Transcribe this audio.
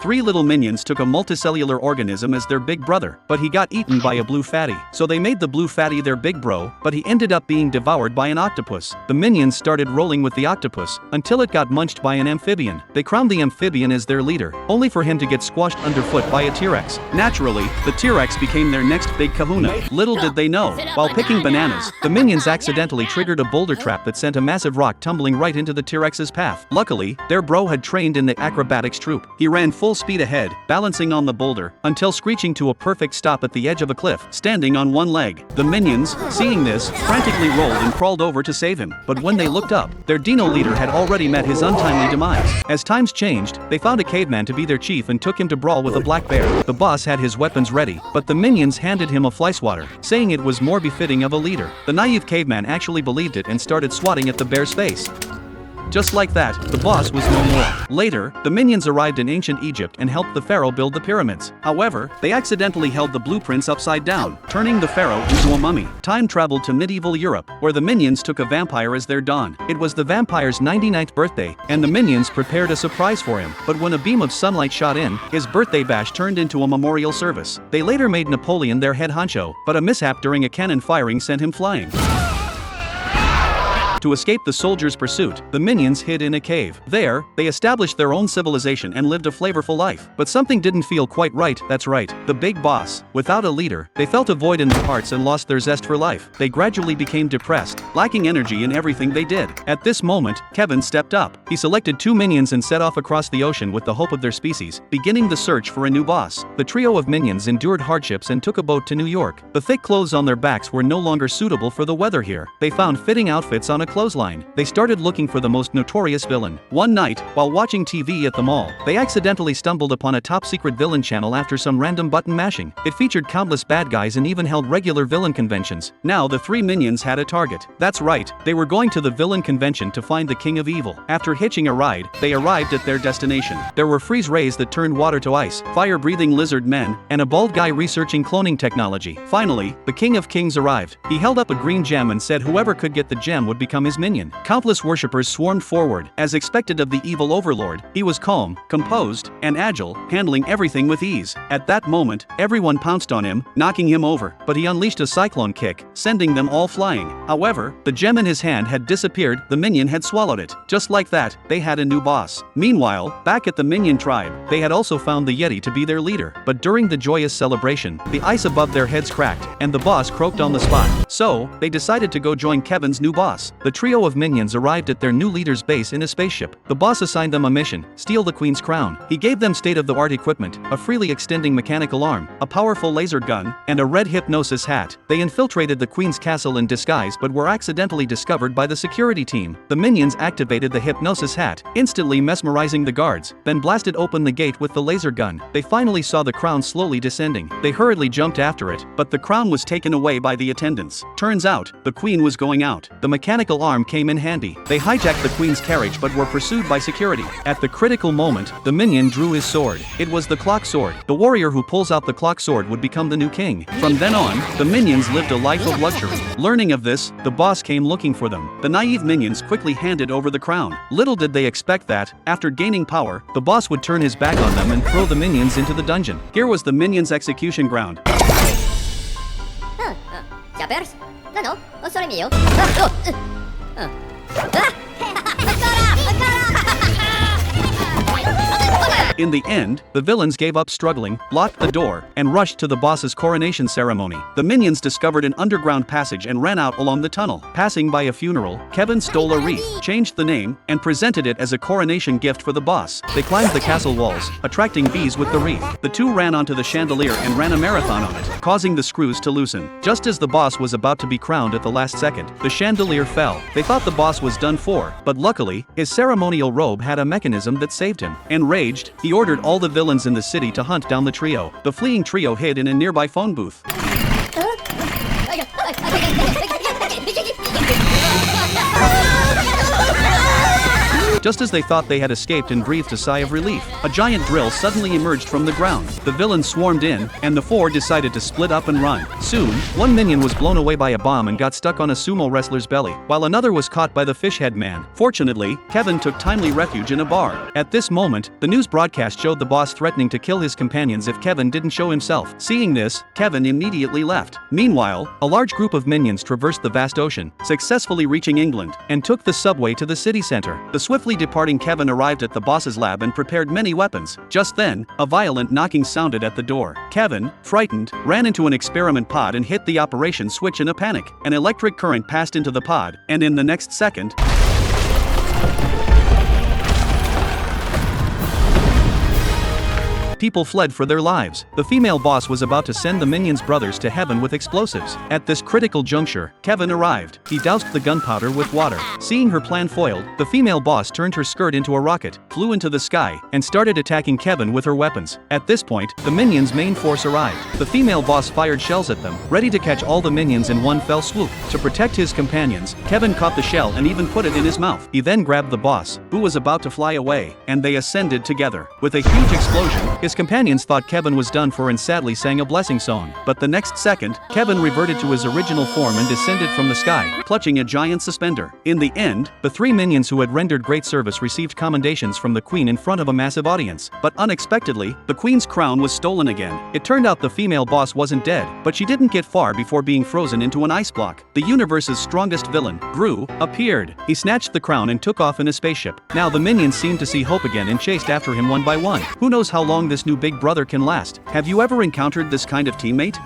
Three little minions took a multicellular organism as their big brother, but he got eaten by a blue fatty. So they made the blue fatty their big bro, but he ended up being devoured by an octopus. The minions started rolling with the octopus, until it got munched by an amphibian. They crowned the amphibian as their leader, only for him to get squashed underfoot by a T-Rex. Naturally, the T-Rex became their next big kahuna. Little did they know, while picking bananas, the minions accidentally triggered a boulder trap that sent a massive rock tumbling right into the T-Rex's path. Luckily, their bro had trained in the acrobatics troupe. He ran full speed ahead, balancing on the boulder, until screeching to a perfect stop at the edge of a cliff, standing on one leg. The minions, seeing this, frantically rolled and crawled over to save him. But when they looked up, their dino leader had already met his untimely demise. As times changed, they found a caveman to be their chief and took him to brawl with a black bear. The boss had his weapons ready, but the minions handed him a fly swatter, saying it was more befitting of a leader. The naive caveman actually believed it and started swatting at the bear's face. Just like that, the boss was no more. Later, the minions arrived in ancient Egypt and helped the pharaoh build the pyramids. However, they accidentally held the blueprints upside down, turning the pharaoh into a mummy. Time traveled to medieval Europe, where the minions took a vampire as their don. It was the vampire's 99th birthday, and the minions prepared a surprise for him. But when a beam of sunlight shot in, his birthday bash turned into a memorial service. They later made Napoleon their head honcho, but a mishap during a cannon firing sent him flying. To escape the soldiers' pursuit, the minions hid in a cave. There, they established their own civilization and lived a flavorful life. But something didn't feel quite right. That's right, the big boss. Without a leader, they felt a void in their hearts and lost their zest for life. They gradually became depressed, lacking energy in everything they did. At this moment, Kevin stepped up. He selected two minions and set off across the ocean with the hope of their species, beginning the search for a new boss. The trio of minions endured hardships and took a boat to New York. The thick clothes on their backs were no longer suitable for the weather here. They found fitting outfits on a clothesline. They started looking for the most notorious villain. One night, while watching TV at the mall, they accidentally stumbled upon a top-secret villain channel after some random button mashing. It featured countless bad guys and even held regular villain conventions. Now the three minions had a target. That's right, they were going to the villain convention to find the king of evil. After hitching a ride, they arrived at their destination. There were freeze rays that turned water to ice, fire-breathing lizard men, and a bald guy researching cloning technology. Finally, the king of kings arrived. He held up a green gem and said whoever could get the gem would become his minion. Countless worshippers swarmed forward. As expected of the evil overlord, he was calm, composed, and agile, handling everything with ease. At that moment, everyone pounced on him, knocking him over, but he unleashed a cyclone kick, sending them all flying. However, the gem in his hand had disappeared. The minion had swallowed it. Just like that, they had a new boss. Meanwhile, back at the minion tribe, they had also found the Yeti to be their leader. But during the joyous celebration, the ice above their heads cracked, and the boss croaked on the spot. So, they decided to go join Kevin's new boss. The trio of minions arrived at their new leader's base in a spaceship. The boss assigned them a mission: steal the queen's crown. He gave them state-of-the-art equipment, a freely extending mechanical arm, a powerful laser gun, and a red hypnosis hat. They infiltrated the queen's castle in disguise but were accidentally discovered by the security team. The minions activated the hypnosis hat, instantly mesmerizing the guards, then blasted open the gate with the laser gun. They finally saw the crown slowly descending. They hurriedly jumped after it, but the crown was taken away by the attendants. Turns out, the queen was going out. The mechanical arm came in handy. They hijacked the queen's carriage but were pursued by security. At the critical moment, the minion drew his sword. It was the clock sword. The warrior who pulls out the clock sword would become the new king. From then on, the minions lived a life of luxury. Learning of this, the boss came looking for them. The naive minions quickly handed over the crown. Little did they expect that, after gaining power, the boss would turn his back on them and throw the minions into the dungeon. Here was the minions' execution ground. Jappers? No, sorry mio. In the end, the villains gave up struggling, locked the door, and rushed to the boss's coronation ceremony. The minions discovered an underground passage and ran out along the tunnel. Passing by a funeral, Kevin stole a wreath, changed the name, and presented it as a coronation gift for the boss. They climbed the castle walls, attracting bees with the wreath. The two ran onto the chandelier and ran a marathon on it, causing the screws to loosen. Just as the boss was about to be crowned at the last second, the chandelier fell. They thought the boss was done for, but luckily, his ceremonial robe had a mechanism that saved him. Enraged, he ordered all the villains in the city to hunt down the trio. The fleeing trio hid in a nearby phone booth. Just as they thought they had escaped and breathed a sigh of relief, a giant drill suddenly emerged from the ground. The villains swarmed in, and the four decided to split up and run. Soon, one minion was blown away by a bomb and got stuck on a sumo wrestler's belly, while another was caught by the fish head man. Fortunately, Kevin took timely refuge in a bar. At this moment, the news broadcast showed the boss threatening to kill his companions if Kevin didn't show himself. Seeing this, Kevin immediately left. Meanwhile, a large group of minions traversed the vast ocean, successfully reaching England, and took the subway to the city center. The swiftly departing Kevin arrived at the boss's lab and prepared many weapons. Just then, a violent knocking sounded at the door. Kevin, frightened, ran into an experiment pod and hit the operation switch in a panic. An electric current passed into the pod, and in the next second, people fled for their lives. The female boss was about to send the minions' brothers to heaven with explosives. At this critical juncture, Kevin arrived. He doused the gunpowder with water. Seeing her plan foiled, the female boss turned her skirt into a rocket, flew into the sky, and started attacking Kevin with her weapons. At this point, the minions' main force arrived. The female boss fired shells at them, ready to catch all the minions in one fell swoop. To protect his companions, Kevin caught the shell and even put it in his mouth. He then grabbed the boss, who was about to fly away, and they ascended together. With a huge explosion, his companions thought Kevin was done for and sadly sang a blessing song. But the next second, Kevin reverted to his original form and descended from the sky, clutching a giant suspender. In the end, the three minions who had rendered great service received commendations from the queen in front of a massive audience. But unexpectedly, the queen's crown was stolen again. It turned out the female boss wasn't dead, but she didn't get far before being frozen into an ice block. The universe's strongest villain, Gru, appeared. He snatched the crown and took off in a spaceship. Now the minions seemed to see hope again and chased after him one by one. Who knows how long this new big brother can last? Have you ever encountered this kind of teammate?